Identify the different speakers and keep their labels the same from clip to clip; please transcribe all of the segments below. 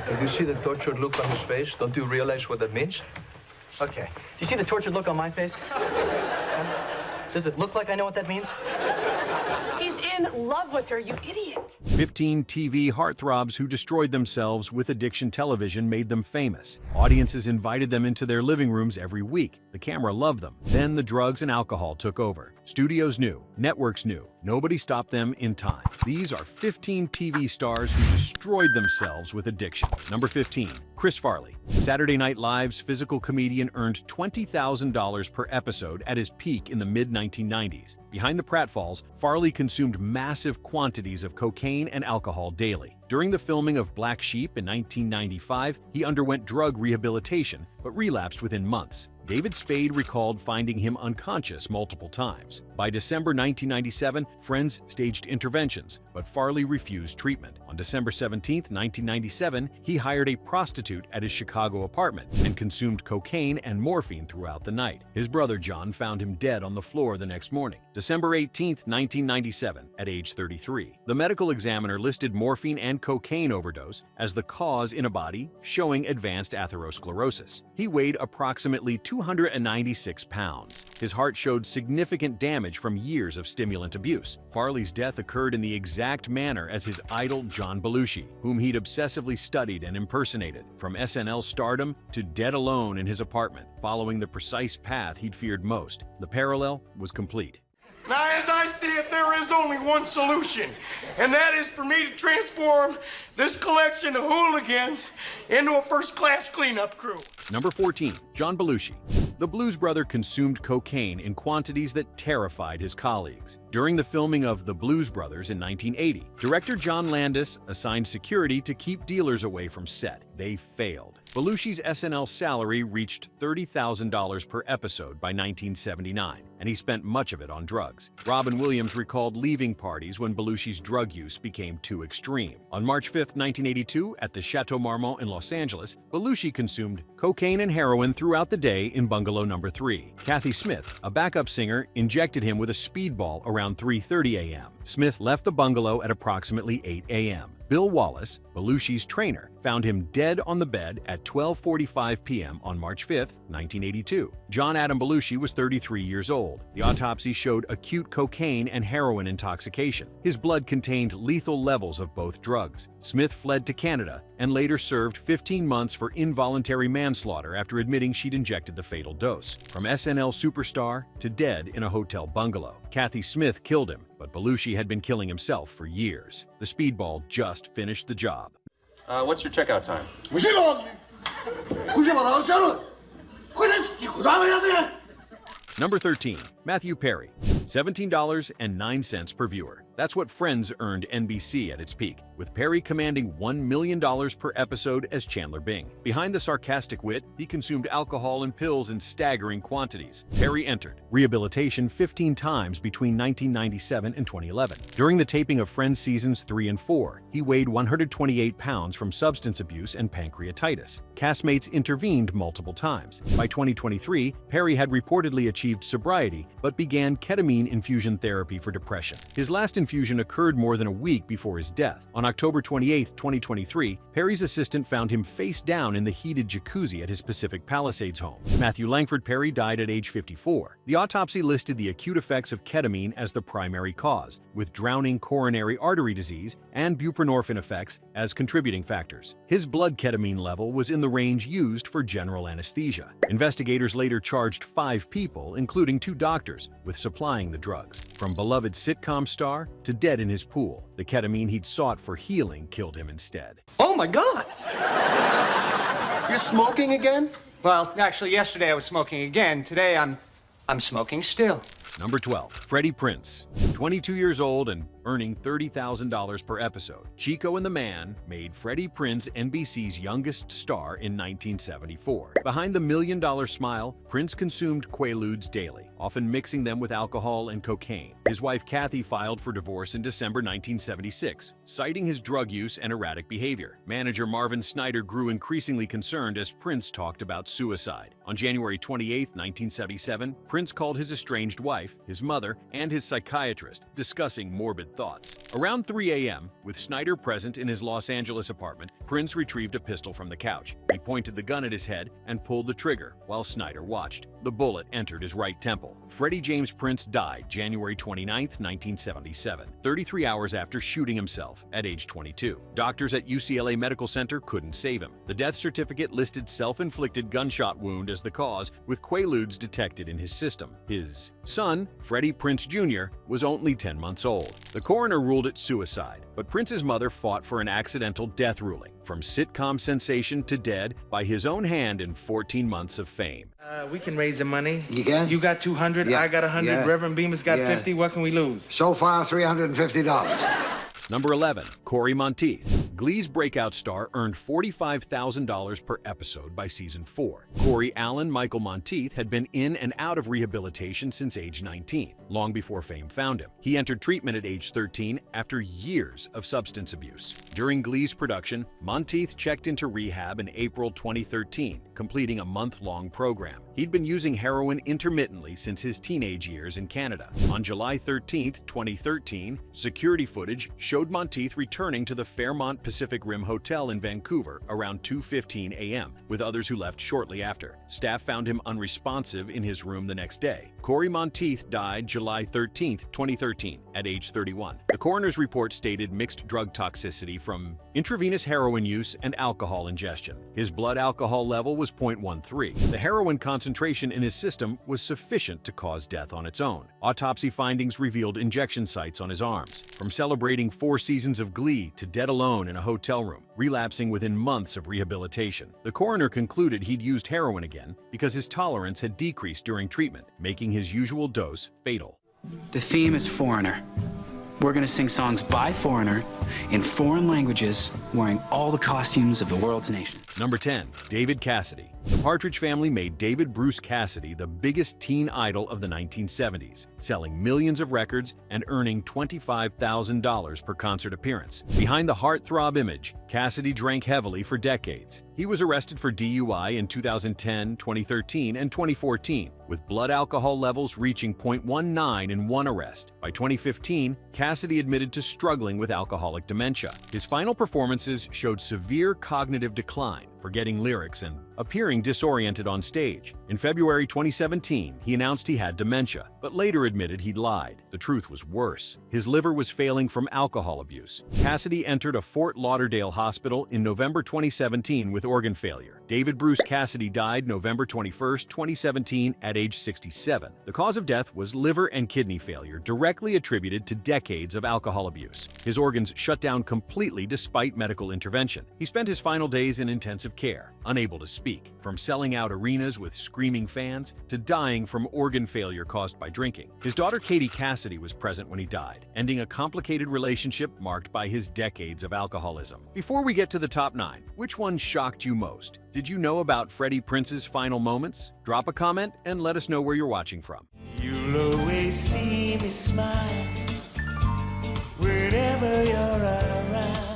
Speaker 1: Did you see the tortured look on his face? Don't you realize what that means?
Speaker 2: Okay. Do you see the tortured look on my face? Does it look like I know what that means?
Speaker 3: He's in love with her, you idiot.
Speaker 4: 15 TV heartthrobs who destroyed themselves with addiction television made them famous. Audiences invited them into their living rooms every week. The camera loved them. Then the drugs and alcohol took over. Studios knew, networks knew. Nobody stopped them in time. These are 15 TV stars who destroyed themselves with addiction. Number 15, Chris Farley. Saturday Night Live's physical comedian earned $20,000 per episode at his peak in the mid-1990s. Behind the pratfalls, Farley consumed massive quantities of cocaine and alcohol daily. During the filming of Black Sheep in 1995, he underwent drug rehabilitation, but relapsed within months. David Spade recalled finding him unconscious multiple times. By December 1997, friends staged interventions, but Farley refused treatment. On December 17, 1997, he hired a prostitute at his Chicago apartment and consumed cocaine and morphine throughout the night. His brother John found him dead on the floor the next morning. December 18, 1997, at age 33, the medical examiner listed morphine and cocaine overdose as the cause in a body showing advanced atherosclerosis. He weighed approximately 296 pounds. His heart showed significant damage from years of stimulant abuse. Farley's death occurred in the exact manner as his idol John Belushi, whom he'd obsessively studied and impersonated, from SNL stardom to dead alone in his apartment, following the precise path he'd feared most. The parallel was complete.
Speaker 5: Now, as I see it, there is only one solution, and that is for me to transform this collection of hooligans into a first-class cleanup crew.
Speaker 4: Number 14, John Belushi. The Blues Brother consumed cocaine in quantities that terrified his colleagues. During the filming of The Blues Brothers in 1980, director John Landis assigned security to keep dealers away from set. They failed. Belushi's SNL salary reached $30,000 per episode by 1979, and he spent much of it on drugs. Robin Williams recalled leaving parties when Belushi's drug use became too extreme. On March 5, 1982, at the Chateau Marmont in Los Angeles, Belushi consumed cocaine and heroin throughout the day in bungalow number 3. Kathy Smith, a backup singer, injected him with a speedball around 3:30 a.m. Smith left the bungalow at approximately 8 a.m. Bill Wallace, Belushi's trainer, found him dead on the bed at 12:45 p.m. on March 5, 1982. John Adam Belushi was 33 years old. The autopsy showed acute cocaine and heroin intoxication. His blood contained lethal levels of both drugs. Smith fled to Canada and later served 15 months for involuntary manslaughter after admitting she'd injected the fatal dose. From SNL superstar to dead in a hotel bungalow. Kathy Smith killed him, but Belushi had been killing himself for years. The speedball just finished the job.
Speaker 6: What's your checkout time?
Speaker 4: Number 13, Matthew Perry. $17.09 per viewer. That's what Friends earned NBC at its peak, with Perry commanding $1 million per episode as Chandler Bing. Behind the sarcastic wit, he consumed alcohol and pills in staggering quantities. Perry entered rehabilitation 15 times between 1997 and 2011. During the taping of Friends seasons 3 and 4, he weighed 128 pounds from substance abuse and pancreatitis. Castmates intervened multiple times. By 2023, Perry had reportedly achieved sobriety, but began ketamine infusion therapy for depression. His last infusion occurred more than a week before his death. On October 28, 2023, Perry's assistant found him face down in the heated jacuzzi at his Pacific Palisades home. Matthew Langford Perry died at age 54. The autopsy listed the acute effects of ketamine as the primary cause, with drowning coronary artery disease and buprenorphine effects as contributing factors. His blood ketamine level was in the range used for general anesthesia. Investigators later charged 5 people, including 2 doctors, with supplying the drugs. From beloved sitcom star to dead in his pool, the ketamine he'd sought for healing killed him instead.
Speaker 7: Oh my God! You're smoking again?
Speaker 8: Well, actually, yesterday I was smoking again. Today I'm smoking still.
Speaker 4: Number 12, Freddy Prinze. 22 years old and earning $30,000 per episode, Chico and the Man made Freddy Prinze NBC's youngest star in 1974. Behind the million-dollar smile, Prinze consumed Quaaludes daily, often mixing them with alcohol and cocaine. His wife Kathy filed for divorce in December 1976, citing his drug use and erratic behavior. Manager Marvin Snyder grew increasingly concerned as Prinze talked about suicide. On January 28, 1977, Prinze called his estranged wife, his mother, and his psychiatrist, discussing morbid thoughts. Around 3 a.m., with Snyder present in his Los Angeles apartment, Prinze retrieved a pistol from the couch. He pointed the gun at his head and pulled the trigger while Snyder watched. The bullet entered his right temple. Freddie James Prinze died January 29, 1977, 33 hours after shooting himself at age 22. Doctors at UCLA Medical Center couldn't save him. The death certificate listed self-inflicted gunshot wound as the cause, with quaaludes detected in his system. His son, Freddy Prinze Jr., was only 10 months old. The coroner ruled it suicide, but Prince's mother fought for an accidental death ruling, from sitcom sensation to dead by his own hand in 14 months of fame.
Speaker 9: We can raise the money.
Speaker 7: You can?
Speaker 9: You got 200,
Speaker 7: Yeah.
Speaker 9: I got 100,
Speaker 7: Yeah.
Speaker 9: Reverend Bemis got
Speaker 7: Yeah.
Speaker 9: 50. What can we lose?
Speaker 7: So far, $350.
Speaker 4: Number 11. Cory Monteith. Glee's breakout star earned $45,000 per episode by season 4. Cory Allen Michael Monteith had been in and out of rehabilitation since age 19, long before fame found him. He entered treatment at age 13 after years of substance abuse. During Glee's production, Monteith checked into rehab in April 2013, completing a month-long program. He'd been using heroin intermittently since his teenage years in Canada. On July 13, 2013, security footage showed Monteith returning to the Fairmont Pacific Rim Hotel in Vancouver around 2:15 a.m., with others who left shortly after. Staff found him unresponsive in his room the next day. Cory Monteith died July 13, 2013, at age 31. The coroner's report stated mixed drug toxicity from intravenous heroin use and alcohol ingestion. His blood alcohol level was 0.13. The heroin concentration in his system was sufficient to cause death on its own. Autopsy findings revealed injection sites on his arms. From celebrating 4 seasons of Glee to dead alone in a hotel room, relapsing within months of rehabilitation. The coroner concluded he'd used heroin again because his tolerance had decreased during treatment, making his usual dose fatal.
Speaker 10: The theme is Foreigner. We're gonna sing songs by Foreigner in foreign languages, wearing all the costumes of the world's nations.
Speaker 4: Number 10. David Cassidy. The Partridge Family made David Bruce Cassidy the biggest teen idol of the 1970s, selling millions of records and earning $25,000 per concert appearance. Behind the heartthrob image, Cassidy drank heavily for decades. He was arrested for DUI in 2010, 2013, and 2014, with blood alcohol levels reaching 0.19 in one arrest. By 2015, Cassidy admitted to struggling with alcoholic dementia. His final performances showed severe cognitive decline, forgetting lyrics and appearing disoriented on stage. In February 2017, he announced he had dementia, but later admitted he'd lied. The truth was worse. His liver was failing from alcohol abuse. Cassidy entered a Fort Lauderdale hospital in November 2017 with organ failure. David Bruce Cassidy died November 21, 2017 at age 67. The cause of death was liver and kidney failure, directly attributed to decades of alcohol abuse. His organs shut down completely despite medical intervention. He spent his final days in intensive care, unable to speak, from selling out arenas with screaming fans to dying from organ failure caused by drinking. His daughter Katie Cassidy was present when he died, ending a complicated relationship marked by his decades of alcoholism. Before we get to the top 9, which one shocked you most? Did you know about Freddie Prinze's final moments? Drop a comment and let us know where you're watching from.
Speaker 11: You'll always see me smile whenever you're around.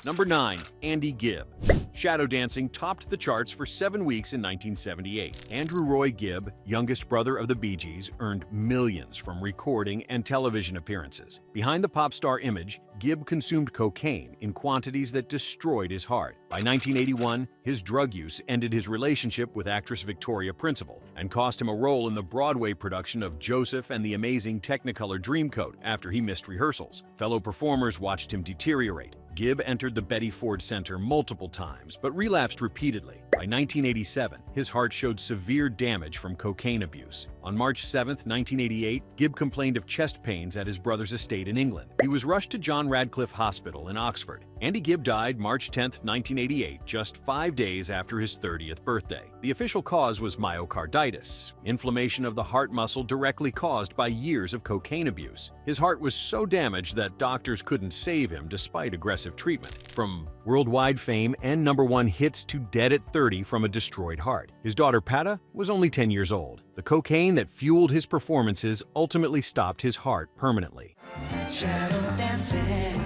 Speaker 4: Number 9. Andy Gibb. Shadow dancing topped the charts for 7 weeks in 1978. Andrew Roy Gibb, youngest brother of the Bee Gees, earned millions from recording and television appearances. Behind the pop star image, Gibb consumed cocaine in quantities that destroyed his heart. By 1981, his drug use ended his relationship with actress Victoria Principal and cost him a role in the Broadway production of Joseph and the Amazing Technicolor Dreamcoat after he missed rehearsals. Fellow performers watched him deteriorate. Gibb entered the Betty Ford Center multiple times, but relapsed repeatedly. By 1987, his heart showed severe damage from cocaine abuse. On March 7, 1988, Gibb complained of chest pains at his brother's estate in England. He was rushed to John Radcliffe Hospital in Oxford. Andy Gibb died March 10, 1988, just 5 days after his 30th birthday. The official cause was myocarditis, inflammation of the heart muscle directly caused by years of cocaine abuse. His heart was so damaged that doctors couldn't save him despite aggressive treatment. From worldwide fame and #1 hits to dead at 30 from a destroyed heart. His daughter Pata was only 10 years old. The cocaine that fueled his performances ultimately stopped his heart permanently.
Speaker 11: Shadow dancing,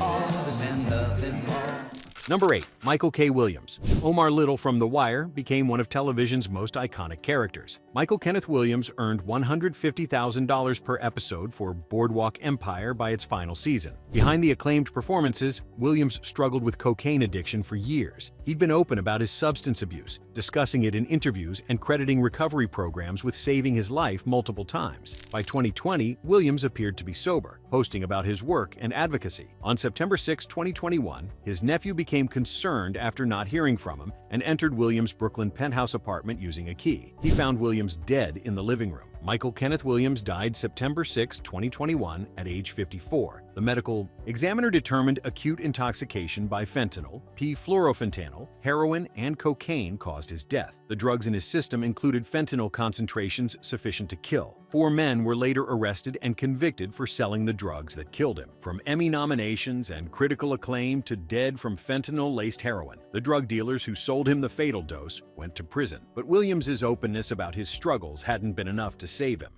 Speaker 11: all this and nothing more.
Speaker 4: Number 8. Michael K. Williams. Omar Little from The Wire became one of television's most iconic characters. Michael Kenneth Williams earned $150,000 per episode for Boardwalk Empire by its final season. Behind the acclaimed performances, Williams struggled with cocaine addiction for years. He'd been open about his substance abuse, discussing it in interviews and crediting recovery programs with saving his life multiple times. By 2020, Williams appeared to be sober, posting about his work and advocacy. On September 6, 2021, his nephew became concerned after not hearing from him and entered Williams' Brooklyn penthouse apartment using a key. He found Williams dead in the living room. Michael Kenneth Williams died September 6, 2021, at age 54. The medical examiner determined acute intoxication by fentanyl, p-fluorophentanil, heroin, and cocaine caused his death. The drugs in his system included fentanyl concentrations sufficient to kill. 4 men were later arrested and convicted for selling the drugs that killed him. From Emmy nominations and critical acclaim to dead from fentanyl-laced heroin, the drug dealers who sold him the fatal dose went to prison. But Williams's openness about his struggles hadn't been enough to save him.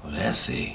Speaker 11: Well, that's it.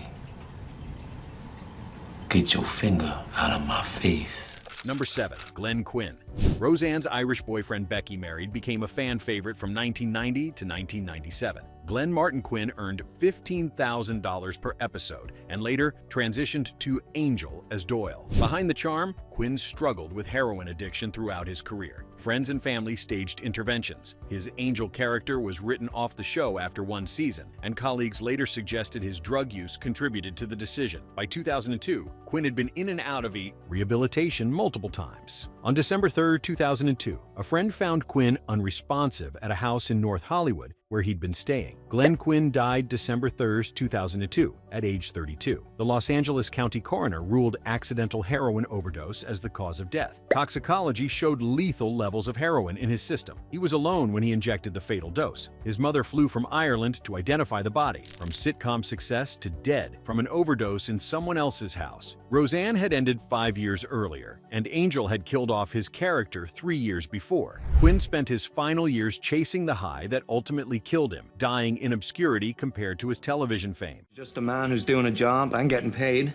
Speaker 11: Get your finger out of my face.
Speaker 4: Number 7. Glenn Quinn. Roseanne's Irish boyfriend Becky married became a fan favorite from 1990 to 1997. Glenn Martin Quinn earned $15,000 per episode and later transitioned to Angel as Doyle. Behind the charm, Quinn struggled with heroin addiction throughout his career. Friends and family staged interventions. His Angel character was written off the show after 1 season, and colleagues later suggested his drug use contributed to the decision. By 2002, Quinn had been in and out of rehabilitation multiple times. On December 3, 2002, a friend found Quinn unresponsive at a house in North Hollywood where he'd been staying. Glenn Quinn died December 3, 2002, at age 32. The Los Angeles County coroner ruled accidental heroin overdose as the cause of death. Toxicology showed lethal levels of heroin in his system. He was alone when he injected the fatal dose. His mother flew from Ireland to identify the body. From sitcom success to dead from an overdose in someone else's house. Roseanne had ended 5 years earlier, and Angel had killed off his character 3 years before. Quinn spent his final years chasing the high that ultimately killed him, dying in obscurity compared to his television fame.
Speaker 12: Just a man who's doing a job and getting paid.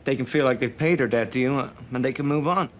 Speaker 12: They can feel like they've paid their debt to you, and they can move on.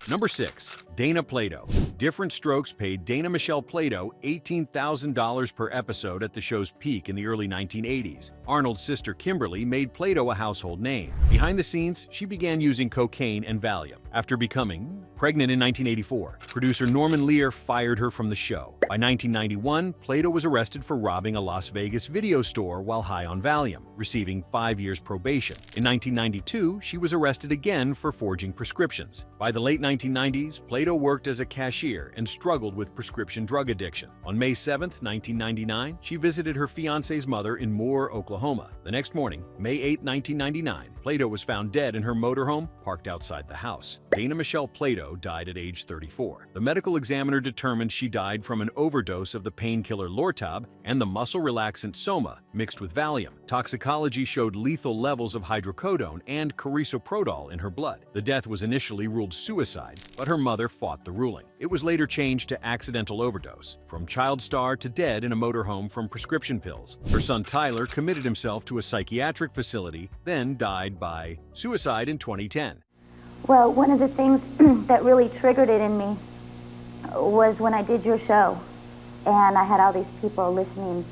Speaker 4: Number 6. Dana Plato. Different Strokes paid Dana Michelle Plato $18,000 per episode at the show's peak in the early 1980s. Arnold's sister Kimberly made Plato a household name. Behind the scenes, she began using cocaine and Valium. After becoming pregnant in 1984, producer Norman Lear fired her from the show. By 1991, Plato was arrested for robbing a Las Vegas video store while high on Valium, receiving 5 years probation. In 1992, she was arrested again for forging prescriptions. By the late 1990s, Plato worked as a cashier and struggled with prescription drug addiction. On May 7, 1999, she visited her fiancé's mother in Moore, Oklahoma. The next morning, May 8, 1999, Plato was found dead in her motorhome parked outside the house. Dana Michelle Plato died at age 34. The medical examiner determined she died from an overdose of the painkiller Lortab and the muscle relaxant Soma mixed with Valium. Toxicology showed lethal levels of hydrocodone and carisoprodol in her blood. The death was initially ruled suicide, but her mother fought the ruling. It was later changed to accidental overdose, from child star to dead in a motorhome from prescription pills. Her son Tyler committed himself to a psychiatric facility, then died by suicide in 2010.
Speaker 13: Well, one of the things that really triggered it in me was when I did your show, and I had all these people listening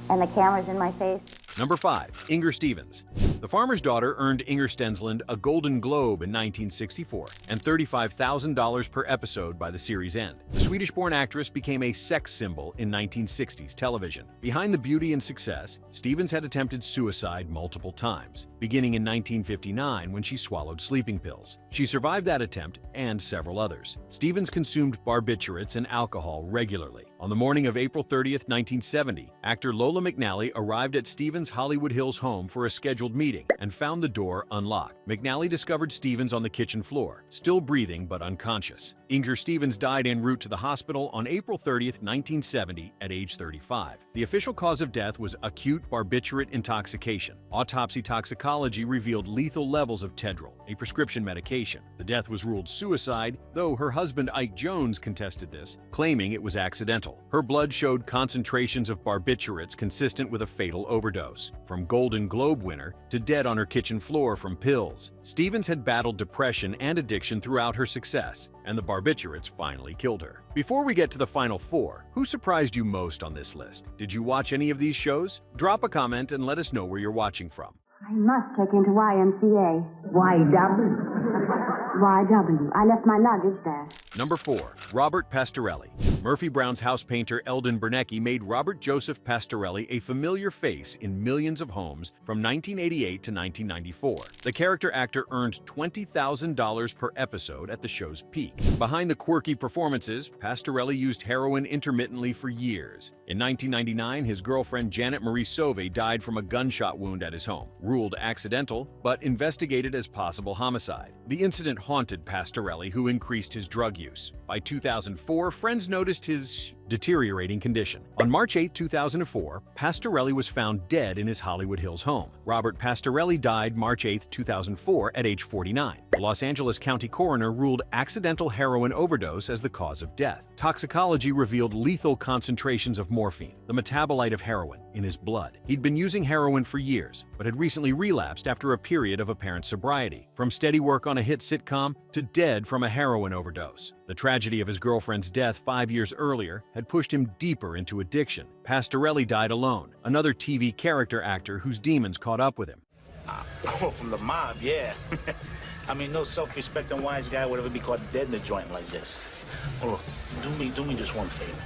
Speaker 13: and the cameras in my face.
Speaker 4: Number 5. Inger Stevens. The Farmer's Daughter earned Inger Stensland a Golden Globe in 1964 and $35,000 per episode by the series' end. The Swedish-born actress became a sex symbol in 1960s television. Behind the beauty and success, Stevens had attempted suicide multiple times, beginning in 1959 when she swallowed sleeping pills. She survived that attempt and several others. Stevens consumed barbiturates and alcohol regularly. On the morning of April 30, 1970, actor Lola McNally arrived at Stevens' Hollywood Hills home for a scheduled meeting and found the door unlocked. McNally discovered Stevens on the kitchen floor, still breathing but unconscious. Inger Stevens died en route to the hospital on April 30, 1970 at age 35. The official cause of death was acute barbiturate intoxication. Autopsy toxicology revealed lethal levels of Tedrol, a prescription medication. The death was ruled suicide, though her husband Ike Jones contested this, claiming it was accidental. Her blood showed concentrations of barbiturates consistent with a fatal overdose. From Golden Globe winner to dead on her kitchen floor from pills. Stevens had battled depression and addiction throughout her success, and the barbiturates finally killed her. Before we get to the final four, who surprised you most on this list? Did you watch any of these shows? Drop a comment and let us know where you're watching from.
Speaker 13: I must check into YMCA. YW. I left my luggage there.
Speaker 4: Number 4. Robert Pastorelli. Murphy Brown's house painter Eldon Bernecki made Robert Joseph Pastorelli a familiar face in millions of homes from 1988 to 1994. The character actor earned $20,000 per episode at the show's peak. Behind the quirky performances, Pastorelli used heroin intermittently for years. In 1999, his girlfriend Janet Marie Sauvé died from a gunshot wound at his home, ruled accidental, but investigated as possible homicide. The incident haunted Pastorelli, who increased his drug use. By 2004, friends noticed his deteriorating condition. On March 8, 2004, Pastorelli was found dead in his Hollywood Hills home. Robert Pastorelli died March 8, 2004 at age 49. The Los Angeles County coroner ruled accidental heroin overdose as the cause of death. Toxicology revealed lethal concentrations of morphine, the metabolite of heroin, in his blood. He'd been using heroin for years, but had recently relapsed after a period of apparent sobriety. From steady work on a hit sitcom to dead from a heroin overdose. The tragedy of his girlfriend's death 5 years earlier had pushed him deeper into addiction. Pastorelli died alone, another TV character actor whose demons caught up with him.
Speaker 14: Oh, from the mob, yeah. I mean, no self-respecting wise guy would ever be caught dead in a joint like this. Oh, look, do me just one favor.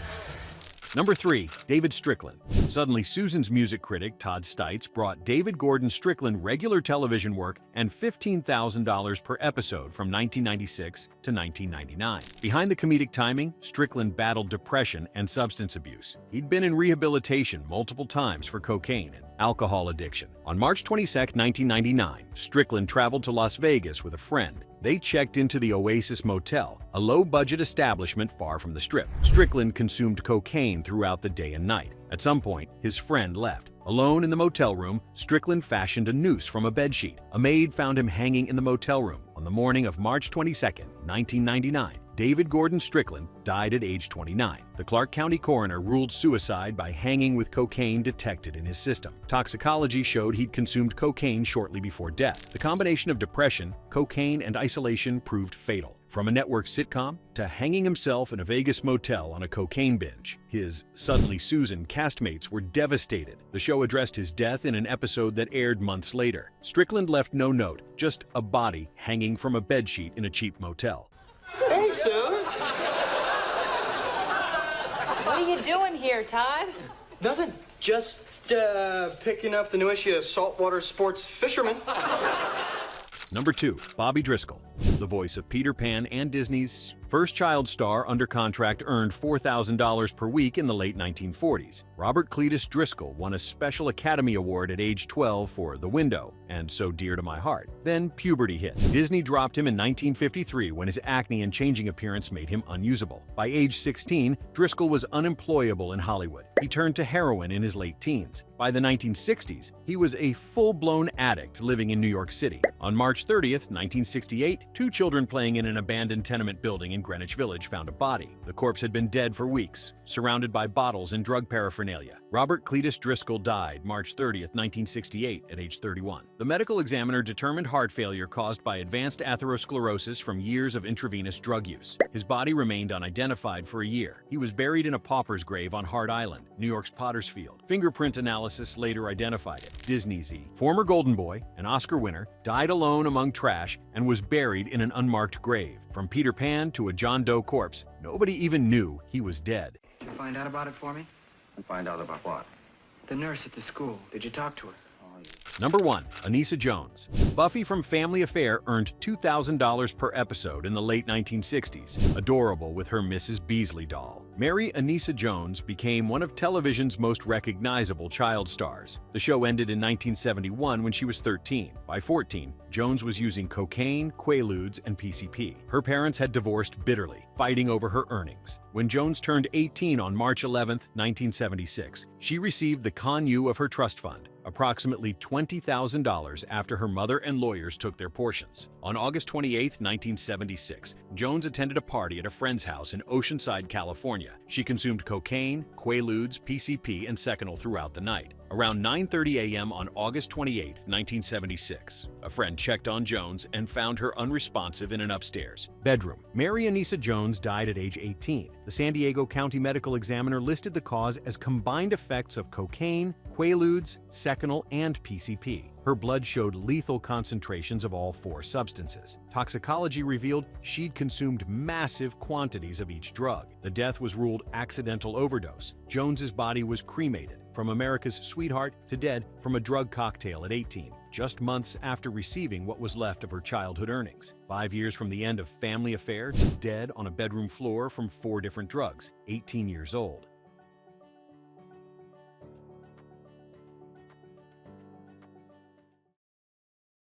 Speaker 4: Number 3. David Strickland. Suddenly, Susan's music critic, Todd Stites, brought David Gordon Strickland regular television work and $15,000 per episode from 1996 to 1999. Behind the comedic timing, Strickland battled depression and substance abuse. He'd been in rehabilitation multiple times for cocaine and alcohol addiction. On March 22, 1999, Strickland traveled to Las Vegas with a friend. They checked into the Oasis Motel, a low-budget establishment far from the Strip. Strickland consumed cocaine throughout the day and night. At some point, his friend left. Alone in the motel room, Strickland fashioned a noose from a bedsheet. A maid found him hanging in the motel room. On the morning of March 22, 1999, David Gordon Strickland died at age 29. The Clark County coroner ruled suicide by hanging with cocaine detected in his system. Toxicology showed he'd consumed cocaine shortly before death. The combination of depression, cocaine, and isolation proved fatal. From a network sitcom to hanging himself in a Vegas motel on a cocaine binge, his Suddenly Susan castmates were devastated. The show addressed his death in an episode that aired months later. Strickland left no note, just a body hanging from a bedsheet in a cheap motel.
Speaker 15: Hey, Suze.
Speaker 3: What are you doing here, Todd?
Speaker 15: Nothing. Just picking up the new issue of Saltwater Sports Fisherman.
Speaker 4: Number 2. Bobby Driscoll. The voice of Peter Pan and Disney's first child star under contract earned $4,000 per week in the late 1940s. Robert Cletus Driscoll won a Special Academy Award at age 12 for The Window and So Dear to My Heart. Then puberty hit. Disney dropped him in 1953 when his acne and changing appearance made him unusable. By age 16, Driscoll was unemployable in Hollywood. He turned to heroin in his late teens. By the 1960s, he was a full-blown addict living in New York City. On March 30th, 1968, 2 children playing in an abandoned tenement building in Greenwich Village found a body. The corpse had been dead for weeks, surrounded by bottles and drug paraphernalia. Robert Cletus Driscoll died March 30th, 1968 at age 31. The medical examiner determined heart failure caused by advanced atherosclerosis from years of intravenous drug use. His body remained unidentified for a year. He was buried in a pauper's grave on Hart Island, New York's Potter's Field. Fingerprint analysis later identified it. Disney's former Golden Boy, an Oscar winner, died alone among trash and was buried in an unmarked grave. From Peter Pan to a John Doe corpse, nobody even knew he was dead.
Speaker 10: Did you find out about it for me?
Speaker 7: And find out about what?
Speaker 10: The nurse at the school. Did you talk to her?
Speaker 4: Number 1. Anissa Jones. Buffy from Family Affair earned $2,000 per episode in the late 1960s, adorable with her Mrs. Beasley doll. Mary Anissa Jones became one of television's most recognizable child stars. The show ended in 1971 when she was 13. By 14, Jones was using cocaine, Quaaludes, and PCP. Her parents had divorced bitterly, fighting over her earnings. When Jones turned 18 on March 11, 1976, she received the Con U of her trust fund. approximately $20,000 after her mother and lawyers took their portions. On August 28, 1976, Jones attended a party at a friend's house in Oceanside, California. She consumed cocaine, Quaaludes, PCP, and Seconal throughout the night. Around 9:30 a.m. on August 28, 1976, a friend checked on Jones and found her unresponsive in an upstairs bedroom. Mary Anissa Jones died at age 18. The San Diego County Medical Examiner listed the cause as combined effects of cocaine, Quaaludes, Seconal, and PCP. Her blood showed lethal concentrations of all 4 substances. Toxicology revealed she'd consumed massive quantities of each drug. The death was ruled accidental overdose. Jones's body was cremated, from America's sweetheart to dead from a drug cocktail at 18, just months after receiving what was left of her childhood earnings. 5 years from the end of family affair to dead on a bedroom floor from 4 different drugs, 18 years old.